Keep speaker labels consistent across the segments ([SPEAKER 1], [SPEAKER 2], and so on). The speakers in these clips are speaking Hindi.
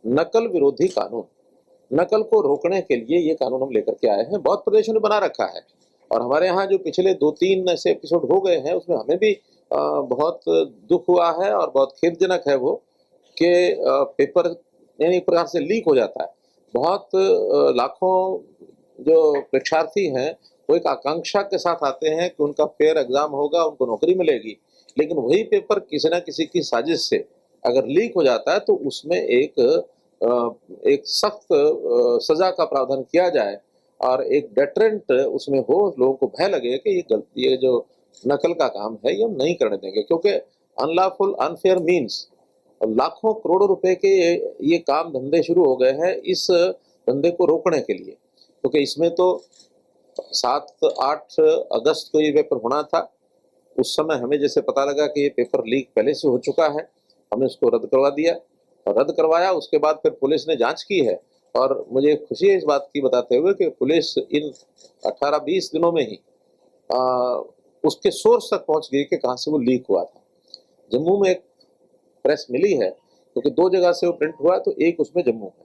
[SPEAKER 1] नकल विरोधी कानून, नकल को रोकने के लिए ये कानून हम लेकर के आए हैं। बहुत प्रदेशों ने बना रखा है और हमारे यहाँ जो पिछले 2-3 ऐसे एपिसोड हो गए हैं उसमें हमें भी बहुत दुख हुआ है और बहुत खेदजनक है वो कि पेपर यानी एक प्रकार से लीक हो जाता है। बहुत लाखों जो परीक्षार्थी हैं वो एक आकांक्षा के साथ आते हैं कि उनका फेयर एग्जाम होगा, उनको नौकरी मिलेगी, लेकिन वही पेपर किसी न किसी की साजिश से अगर लीक हो जाता है तो उसमें एक सख्त सजा का प्रावधान किया जाए और एक डेटरेंट उसमें हो, लोगों को भय लगे कि ये जो नकल का काम है ये हम नहीं करने देंगे, क्योंकि अनलॉफुल अनफेयर मीन्स लाखों करोड़ों रुपए के ये काम धंधे शुरू हो गए हैं इस धंधे को रोकने के लिए। क्योंकि इसमें तो 7-8 अगस्त को ये पेपर होना था। उस समय हमें जैसे पता लगा कि ये पेपर लीक पहले से हो चुका है, हमने उसको रद्द करवा दिया और रद्द करवाया। उसके बाद फिर पुलिस ने जांच की है और मुझे खुशी है इस बात की बताते हुए कि पुलिस इन 18-20 दिनों में ही उसके सोर्स तक पहुंच गई कि कहाँ से वो लीक हुआ था। जम्मू में एक प्रेस मिली है क्योंकि 2 जगह से वो प्रिंट हुआ, तो एक उसमें जम्मू है।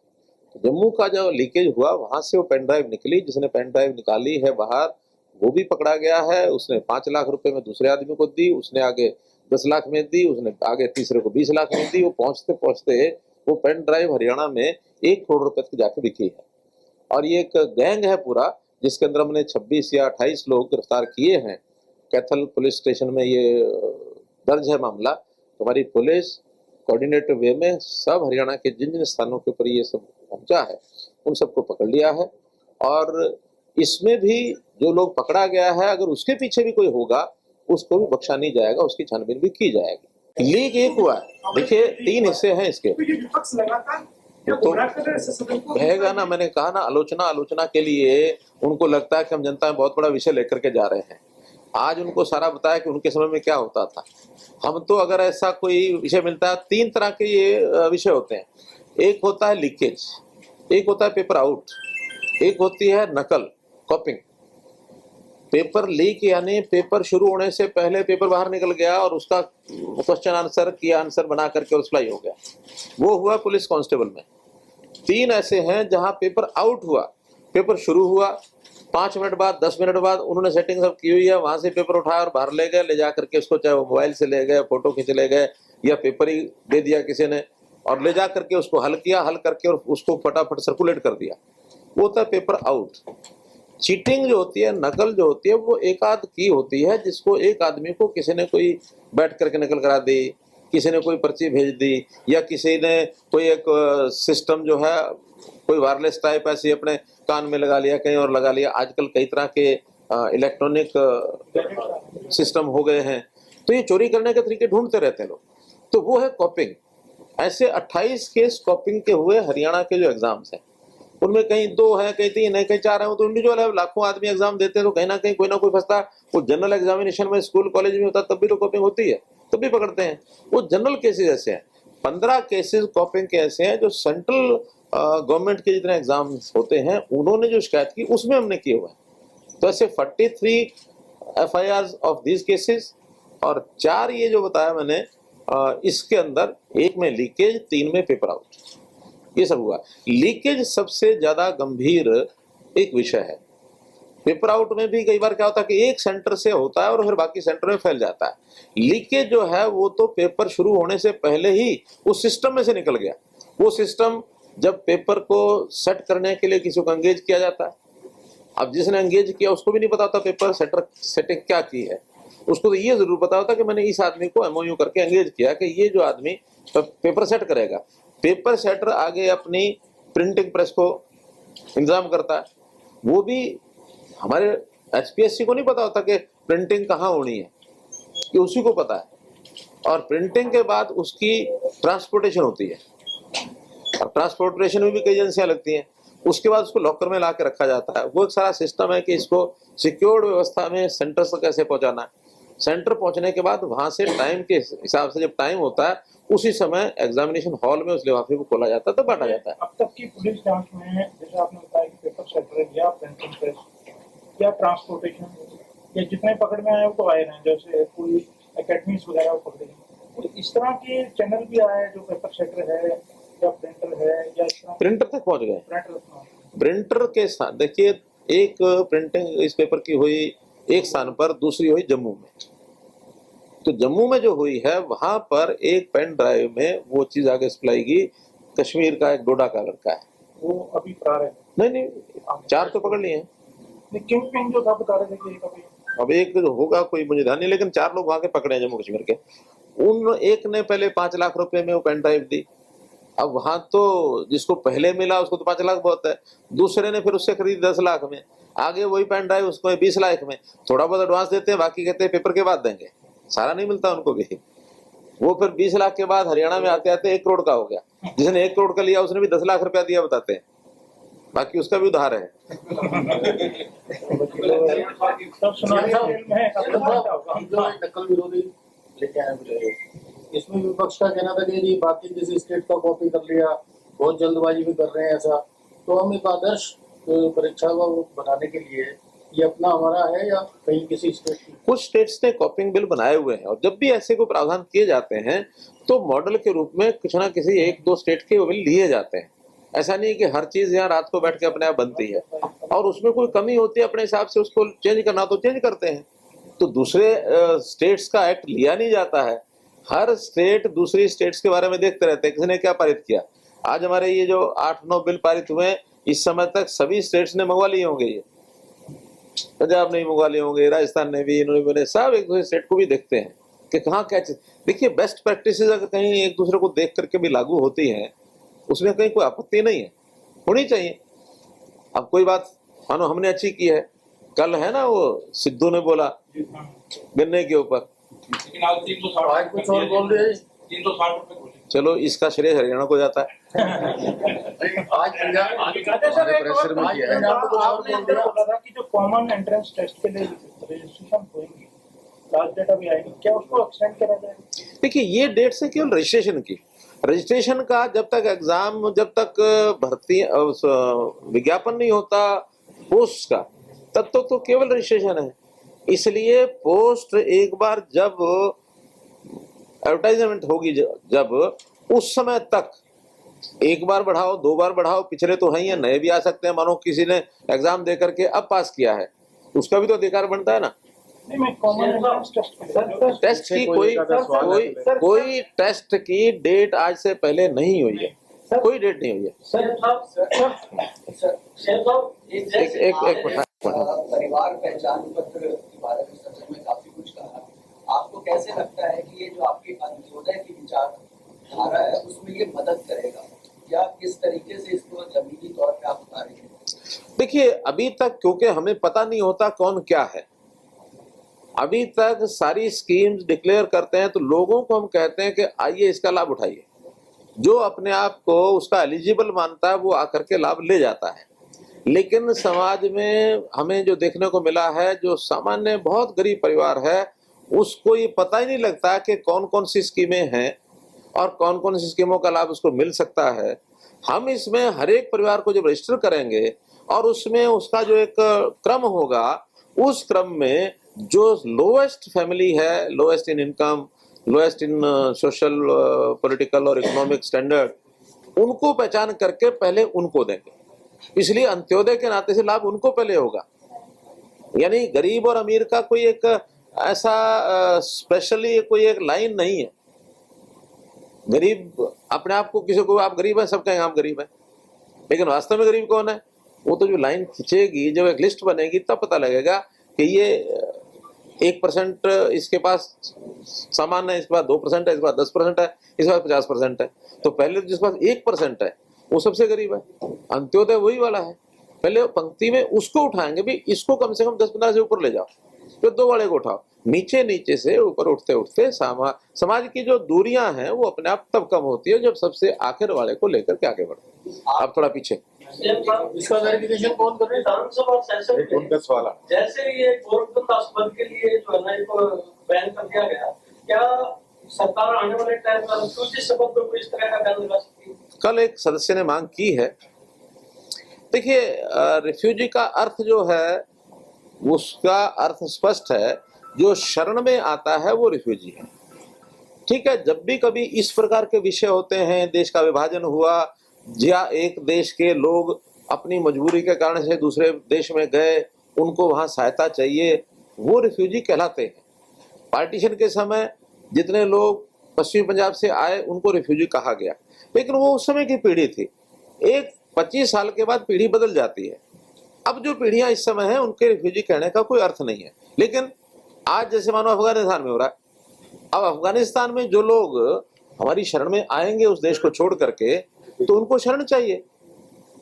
[SPEAKER 1] तो जम्मू का जो लीकेज हुआ वहां से वो पेन ड्राइव निकली, जिसने पेन ड्राइव निकाली है बाहर वो भी पकड़ा गया है। उसने 5 लाख रुपए में दूसरे आदमी को दी, उसने आगे 10 लाख में दी, उसने आगे तीसरे को 20 लाख में दी। वो पहुंचते पहुंचते वो पेन ड्राइव हरियाणा में 1 करोड़ रुपए तक जाके बिकी है। और ये एक गैंग है पूरा, जिसके अंदर हमने 26 या 28 लोग गिरफ्तार किए हैं। कैथल पुलिस स्टेशन में ये दर्ज है मामला। तो हमारी पुलिस कोऑर्डिनेटिव वे में सब हरियाणा के जिन जिन स्थानों के ऊपर ये सब पहुंचा है उन सबको पकड़ लिया है। और इसमें भी जो लोग पकड़ा गया है अगर उसके पीछे भी कोई होगा उसको भी बख्शा नहीं जाएगा, उसकी छानबीन भी की जाएगी। लीक एक हुआ है, देखिए 3 हिस्से हैं इसके। तो कहेगा ना, मैंने कहा ना, आलोचना के लिए उनको लगता है कि हम जनता में बहुत बड़ा विषय लेकर के जा रहे हैं। आज उनको सारा बताया कि उनके समय में क्या होता था। हम तो अगर ऐसा कोई विषय मिलता है, 3 तरह के ये विषय होते हैं। एक होता है लीकेज, एक होता है पेपर आउट, एक होती है नकल कॉपिंग। पेपर लीक यानी पेपर शुरू होने से पहले पेपर बाहर निकल गया और उसका क्वेश्चन आंसर की आंसर बना करके और सप्लाई हो गया, वो हुआ पुलिस कांस्टेबल में। 3 ऐसे हैं जहां पेपर आउट हुआ, पेपर शुरू हुआ, 5 मिनट बाद 10 मिनट बाद उन्होंने सेटिंग सब की हुई है, वहां से पेपर उठाया और बाहर ले गए, ले जा करके उसको चाहे वो मोबाइल से ले गए, फोटो खींच ले गए या पेपर ही दे दिया किसी ने और ले जा करके उसको हल किया, हल करके और उसको फटाफट सर्कुलेट कर दिया। वो होता है पेपर आउट। चीटिंग जो होती है, नकल जो होती है, वो एक आध की होती है जिसको एक आदमी को किसी ने कोई बैठ करके नकल करा दी, किसी ने कोई पर्ची भेज दी या किसी ने कोई एक सिस्टम जो है कोई वायरलेस टाइप ऐसे अपने कान में लगा लिया, कहीं और लगा लिया। आजकल कई तरह के इलेक्ट्रॉनिक सिस्टम हो गए हैं, तो ये चोरी करने के तरीके ढूंढते रहते हैं लोग। तो वो है कॉपिंग। ऐसे 28 केस कॉपिंग के हुए हरियाणा के जो एग्जाम्स हैं, उनमें कहीं 2 है, कहीं 3 है, कहीं 4 है। वो तो इंडिविजुअल है, लाखों आदमी एग्जाम देते हैं तो कहीं ना कहीं कोई ना कोई फंसता है। वो जनरल एग्जामिनेशन में स्कूल कॉलेज में होता है तब भी तो कॉपिंग होती है, तब भी पकड़ते हैं। वो जनरल केसेस ऐसे हैं। 15 केसेस कॉपिंग के ऐसे हैं जो सेंट्रल गवर्नमेंट के जितने एग्जाम होते हैं उन्होंने जो शिकायत की उसमें हमने किए हुए हैं। तो ऐसे 43 FIRs ऑफ दीज केसेस और 4 ये जो बताया मैंने इसके अंदर, 1 में लीकेज, 3 में पेपर आउट, ये सब हुआ। लीकेज सबसे ज्यादा गंभीर एक विषय है। पेपर आउट में भी कई बार क्या होता है कि एक सेंटर से होता है और फिर बाकी सेंटर में फैल जाता है। लीकेज जो है वो तो पेपर शुरू होने से पहले ही उस सिस्टम में से निकल गया। वो सिस्टम जब पेपर को सेट करने के लिए किसी को एंगेज किया जाता है, अब जिसने एंगेज किया उसको भी नहीं पता होता पेपर सेटिंग क्या की है। उसको तो ये जरूर पता होता कि मैंने इस आदमी को MOU करके एंगेज किया कि ये जो आदमी पेपर सेट करेगा। पेपर सेटर आगे अपनी प्रिंटिंग प्रेस को इंतजाम करता है। वो भी हमारे HPSC को नहीं पता होता कि प्रिंटिंग कहाँ होनी है, कि उसी को पता है। और प्रिंटिंग के बाद उसकी ट्रांसपोर्टेशन होती है और ट्रांसपोर्टेशन में भी कई एजेंसियां लगती हैं। उसके बाद उसको लॉकर में ला के रखा जाता है। वो एक सारा सिस्टम है कि इसको सिक्योर्ड व्यवस्था में सेंटर तक कैसे पहुंचाना है। सेंटर पहुंचने के बाद वहां से टाइम के हिसाब से जब टाइम होता है उसी समय एग्जामिनेशन हॉल में उस लिफाफे को खोला जाता है, तब बांटा जाता है।
[SPEAKER 2] अब तक की पुलिस जांच में जैसे आपने बताया कि पेपर सेटर या प्रिंटिंग प्रेस या ट्रांसपोर्टेशन या जितने पकड़ में आए वो तो आए हैं, जैसे कोई एकेडमीज वगैरह पकड़े, तो इस तरह के चैनल भी आए जो पेपर सेटर है या प्रिंटर है
[SPEAKER 1] प्रिंटर तक पहुंच गए।
[SPEAKER 2] प्रिंटर
[SPEAKER 1] प्रिंटर के साथ देखिए, एक प्रिंटिंग इस पेपर की हुई एक स्थान पर, दूसरी हुई जम्मू में। तो जम्मू में जो हुई है वहां पर एक पेन ड्राइव में वो चीज आगे सप्लाई की, कश्मीर का एक डोडा का लड़का है।
[SPEAKER 2] वो अभी फरार है।
[SPEAKER 1] नहीं, 4 तो पकड़ लिए हैं।
[SPEAKER 2] किंग पिन जो था बता रहे थे कि एक अभी
[SPEAKER 1] अब एक जो होगा कोई मुझे ध्यान नहीं, लेकिन 4 लोग वहां के पकड़े हैं जम्मू कश्मीर के। उन एक ने पहले 5 लाख रुपए में वो पेन ड्राइव दी। अब वहां तो जिसको पहले मिला उसको तो 5 लाख बहुत है, दूसरे ने फिर उससे खरीदी 10 लाख में, आगे वही पेन ड्राइव उसको 20 लाख में। थोड़ा बहुत एडवांस देते हैं, बाकी कहते हैं पेपर के बाद देंगे, सारा नहीं मिलता उनको भी। वो फिर 20 लाख के बाद हरियाणा में आते आते 1 करोड़ का हो गया। जिसने 1 करोड़ का लिया उसने भी 10 लाख रुपया दिया बताते हैं, बाकी उसका भी उधार है।
[SPEAKER 2] सब सुनाई जेल में है,
[SPEAKER 3] जो नकल विरोधी लेके आए हैं, इसमें विपक्ष का कहना था कि जी बाकी किसी स्टेट का कॉपी कर लिया, बहुत जल्दबाजी में कर रहे हैं ऐसा। तो हम एक आदर्श परीक्षा को बनाने के लिए ये अपना हमारा है या कहीं किसी स्टेट की?
[SPEAKER 1] कुछ स्टेट्स ने कॉपिंग बिल बनाए हुए हैं, और जब भी ऐसे कोई प्रावधान किए जाते हैं तो मॉडल के रूप में कुछ ना किसी 1-2 स्टेट के वो बिल लिए जाते हैं। ऐसा नहीं कि हर चीज यहाँ रात को बैठ के अपने आप बनती है, और उसमें कोई कमी होती है अपने हिसाब से उसको चेंज करना तो चेंज करते हैं। तो दूसरे स्टेट्स का एक्ट लिया नहीं जाता है, हर स्टेट दूसरी स्टेट्स के बारे में देखते रहते हैं किसने क्या पारित किया। आज हमारे ये जो 8-9 बिल पारित हुए हैं, इस समय तक सभी स्टेट्स ने मंगवा लिए होंगे, ये पंजाब ने मंगवा लिए होंगे, राजस्थान ने भी, इन्होंने भी, सब एक दूसरे स्टेट को भी देखते हैं कि कहाँ क्या चीज। देखिए, बेस्ट प्रैक्टिसेस अगर कहीं एक दूसरे को देख करके भी लागू होती हैं, उसमें कहीं कोई आपत्ति नहीं है, होनी चाहिए। अब कोई बात मानो हमने अच्छी की है, कल है ना वो सिद्धू ने बोला गन्ने के ऊपर,
[SPEAKER 2] लेकिन आज 360
[SPEAKER 3] आज कुछ और बोल रहे हैं।
[SPEAKER 2] 360 रुपए बोले।
[SPEAKER 1] चलो इसका श्रेय हरियाणा को जाता है।
[SPEAKER 3] आज
[SPEAKER 2] सर एक और
[SPEAKER 3] प्रेशर में किया है।
[SPEAKER 2] आपने अंदर बोला था कि जो कॉमन एंट्रेंस टेस्ट के लिए रजिस्ट्रेशन होगी, लास्ट डेट अभी आएगी, क्या उसको एक्सटेंड करा जाएगा?
[SPEAKER 1] देखिए, ये डेट से केवल रजिस्ट्रेशन की, रजिस्ट्रेशन का जब तक एग्जाम, जब तक भर्ती विज्ञापन नहीं होता पोस्ट का, तब तक तो केवल रजिस्ट्रेशन है। इसलिए पोस्ट एक बार जब एडवर्टाइजमेंट होगी, जब उस समय तक एक बार बढ़ाओ, 2 बार बढ़ाओ, पिछले तो हैं ही, नए भी आ सकते हैं। मानो किसी ने एग्जाम दे करके अब पास किया है, उसका भी तो अधिकार बनता है ना।
[SPEAKER 2] नहीं, मैं कॉमन एंट्रेंस
[SPEAKER 1] टेस्ट की कोई टेस्ट की डेट आज से पहले नहीं हुई है, कोई डेट नहीं हुई है। एक
[SPEAKER 4] परिवार पहचान पत्र के बारे में सर में काफी कुछ कहा। आपको कैसे लगता है कि ये जो आपकी अंत्योदय की विचारधारा है उसमें ये मदद करेगा, या किस तरीके से इसको जमीनी तौर पे आप उतारेंगे?
[SPEAKER 1] देखिए, अभी तक क्योंकि हमें पता नहीं होता कौन क्या है, अभी तक सारी स्कीम्स डिक्लेयर करते हैं तो लोगों को हम कहते हैं कि आइए इसका लाभ उठाइए। जो अपने आप को उसका एलिजिबल मानता है वो आकर के लाभ ले जाता है। लेकिन समाज में हमें जो देखने को मिला है, जो सामान्य बहुत गरीब परिवार है, उसको ये पता ही नहीं लगता कि कौन कौन सी स्कीमें हैं और कौन कौन सी स्कीमों का लाभ उसको मिल सकता है। हम इसमें हर एक परिवार को जब रजिस्टर करेंगे और उसमें उसका जो एक क्रम होगा, उस क्रम में जो लोएस्ट फैमिली है, lowest in income, lowest in social political और इकोनॉमिक स्टैंडर्ड, उनको पहचान करके पहले उनको देंगे। इसलिए अंत्योदय के नाते से लाभ उनको पहले होगा। यानी गरीब और अमीर का कोई एक ऐसा स्पेशली कोई एक लाइन नहीं है। गरीब अपने आप को किसी को आप गरीब है, सब कहेंगे हम गरीब हैं, लेकिन वास्तव में गरीब कौन है? वो तो जो लाइन खींचेगी, जब एक लिस्ट बनेगी, तब पता लगेगा कि ये 1% इसके पास सामान है, इसके पास 2% है, इसके पास 10% है, इसके पास 50% है। तो पहले जिसके पास 1% है वो सबसे गरीब है। अंत्योदय वही वाला है, पहले पंक्ति में उसको उठाएंगे, भी इसको कम से कम 10-15 से ऊपर ले जाओ, फिर 2 वाले को उठाओ, नीचे नीचे से ऊपर उठते उठते समाज की जो दूरियां हैं वो अपने आप तब कम होती है जब सबसे आखिर वाले को लेकर के आगे बढ़ते। आप थोड़ा पीछे।
[SPEAKER 3] इसका वेरिफिकेशन कौन कर रहे हैं?
[SPEAKER 5] विधानसभा सेशन में
[SPEAKER 3] उनका सवाल है।
[SPEAKER 5] जैसे ये गोरखपुर पद के लिए जो है ना इनको बैन कर दिया गया, क्या सरकार आने वाले टाइम में अनुसूचित शब्द को इस तरह का बैन लगा सकती है?
[SPEAKER 1] कल एक सदस्य ने मांग की है। देखिए, रिफ्यूजी का अर्थ जो है उसका अर्थ स्पष्ट है, जो शरण में आता है वो रिफ्यूजी है। ठीक है, जब भी कभी इस प्रकार के विषय होते हैं, देश का विभाजन हुआ, या एक देश के लोग अपनी मजबूरी के कारण से दूसरे देश में गए, उनको वहाँ सहायता चाहिए, वो रिफ्यूजी कहलाते हैं। पार्टीशन के समय जितने लोग पश्चिमी पंजाब से आए उनको रिफ्यूजी कहा गया, लेकिन वो उस समय की पीढ़ी थी। एक 25 साल के बाद पीढ़ी बदल जाती है। अब जो पीढ़ियां इस समय हैं उनके रिफ्यूजी कहने का कोई अर्थ नहीं है। लेकिन आज जैसे मानो अफगानिस्तान में हो रहा है, अब अफगानिस्तान में जो लोग हमारी शरण में आएंगे उस देश को छोड़ करके, तो उनको शरण चाहिए,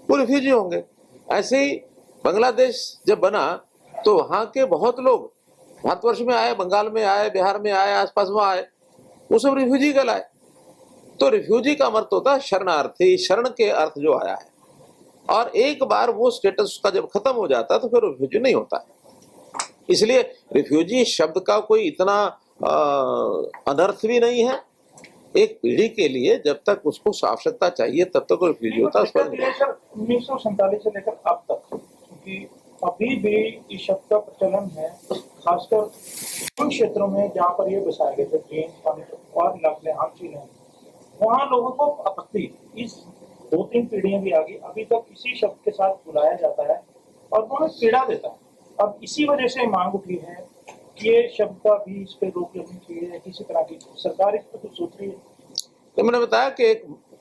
[SPEAKER 1] वो रिफ्यूजी होंगे। ऐसे ही बांग्लादेश जब बना तो वहाँ के बहुत लोग भारतवर्ष में आए, बंगाल में आए, बिहार में आए, आसपास में आए, वो सब रिफ्यूजी कहलाए। तो रिफ्यूजी का अर्थ होता है शरणार्थी, शरण के अर्थ जो आया है। और एक बार वो स्टेटस उसका जब खत्म हो जाता है तो फिर रिफ्यूजी नहीं होता है। इसलिए रिफ्यूजी शब्द का कोई इतना अनर्थ भी नहीं है। एक पीढ़ी के लिए जब तक उसको आवश्यकता चाहिए तब तक रिफ्यूजी होता है।
[SPEAKER 2] 1947 से लेकर अब तक, क्योंकि अभी भी इस शब्द का प्रचलन है, खासकर उन क्षेत्रों में जहाँ पर ये बसाए गए थे, ट्रेन, पानीपत और इलाके आम चीजें, वहाँ लोगों को आपत्ति, इस 2-3 पीढ़ियां भी आ गई, अभी तक इसी शब्द के साथ बुलाया जाता है और वो पीड़ा देता है। अब इसी वजह से मांग उठी है कि ये शब्द का भी इस पे रोक लगनी चाहिए, किसी तरह की सरकार इस पर कुछ सोच रही है।
[SPEAKER 1] तो मैंने बताया कि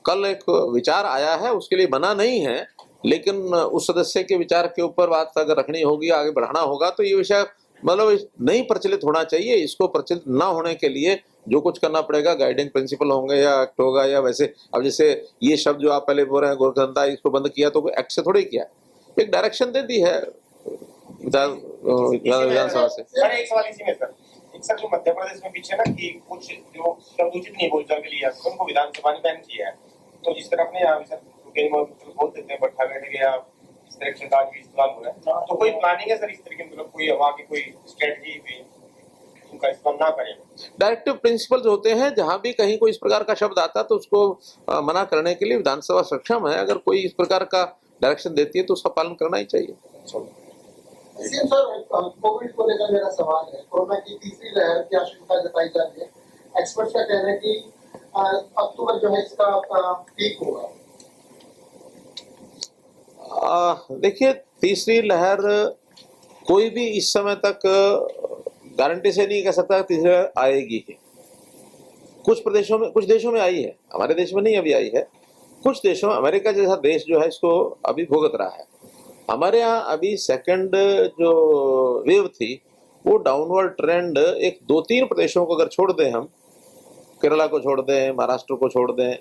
[SPEAKER 1] कल एक विचार आया है, उसके लिए बना नहीं है, लेकिन उस सदस्य के विचार के ऊपर बात अगर रखनी होगी, आगे बढ़ाना होगा, तो ये विषय मतलब नहीं प्रचलित होना चाहिए। इसको प्रचलित ना होने के लिए जो कुछ करना पड़ेगा, गाइडिंग प्रिंसिपल होंगे या एक्ट होगा, या वैसे अब जैसे ये शब्द जो आप पहले बोल रहे हैं गोरखधंधा, इसको बंद किया तो एक्ट से थोड़ी किया, एक डायरेक्शन दे दी है विधानसभा से।
[SPEAKER 6] सर एक सवाल इसी में सर, एक सर जो मध्य प्रदेश में पीछे ना कि कुछ जो शब्द उचित नहीं बोलचाल के लिए उनको विधानसभा ने बैन किया है, तो जिस तरह अपने यहाँ सर बोल देते हैं भट्टा बैठे या इस तरह के शब्द भी इस्तेमाल हो रहा है, तो कोई प्लानिंग है सर इस तरह की, मतलब कोई वहाँ की कोई स्ट्रेटजी भी उनका इस्तेमाल ना करें?
[SPEAKER 1] डायरेक्टिव प्रिंसिपल्स होते हैं, जहां भी कहीं कोई इस प्रकार का शब्द आता है तो उसको मना करने के लिए विधानसभा सक्षम है। अगर कोई इस प्रकार का डायरेक्शन देती है तो उसका पालन करना ही चाहिए।
[SPEAKER 3] सर कोविड को लेकर मेरा सवाल है, कोरोना की तीसरी लहर की आशंका जताई जा रही है, एक्सपर्ट्स का कहना है कि अक्टूबर जो है इसका पीक होगा।
[SPEAKER 1] देखिए, तीसरी लहर कोई भी इस समय तक गारंटी से नहीं कह सकता तीसरी लहर आएगी ही। कुछ प्रदेशों में, कुछ देशों में आई है, हमारे देश में नहीं अभी आई है। कुछ देशों में, अमेरिका जैसा देश जो है इसको अभी भुगत रहा है। हमारे यहाँ अभी सेकंड जो वेव थी वो डाउनवर्ड ट्रेंड एक 2-3 प्रदेशों को अगर छोड़ दें, हम केरला को छोड़ दें, महाराष्ट्र को छोड़ दें,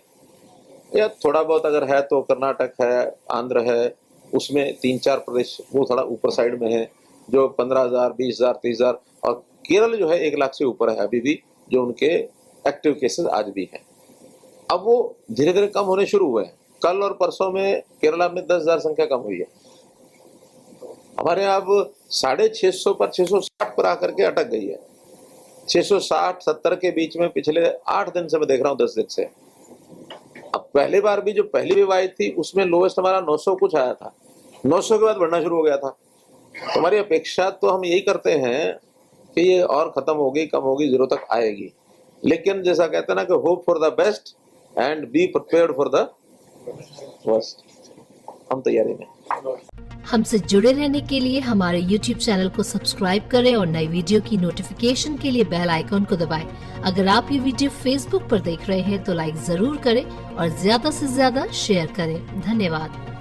[SPEAKER 1] या थोड़ा बहुत अगर है तो कर्नाटक है, आंध्र है, उसमें 3-4 प्रदेश वो थोड़ा ऊपर साइड में है जो 15,000, 20,000, 30,000, और केरल जो है 1 लाख से ऊपर है अभी भी, जो उनके एक्टिव केसेस आज भी हैं। अब वो धीरे धीरे कम होने शुरू हुए हैं। कल और परसों में केरला में 10,000 संख्या कम हुई है। हमारे यहाँ अब 650 पर 660 पर आकर के अटक गई है। 660-70 के बीच में पिछले 8 दिन से मैं देख रहा हूँ, 10 दिन से। अब पहली बार भी जो पहली वेव आई थी उसमें लोवेस्ट हमारा 900 कुछ आया था, 900 के बाद बढ़ना शुरू हो गया था। हमारी अपेक्षा तो हम यही करते हैं कि ये और खत्म होगी, कम होगी, 0 तक आएगी। लेकिन जैसा कहते हैं ना कि hope for the best and be prepared for the worst, हम तैयारी में।
[SPEAKER 7] हमसे जुड़े रहने के लिए हमारे YouTube चैनल को सब्सक्राइब करें और नई वीडियो की नोटिफिकेशन के लिए बेल आइकॉन को दबाएं। अगर आप ये वीडियो Facebook पर देख रहे हैं तो लाइक जरूर करें और ज्यादा से ज्यादा शेयर करें। धन्यवाद।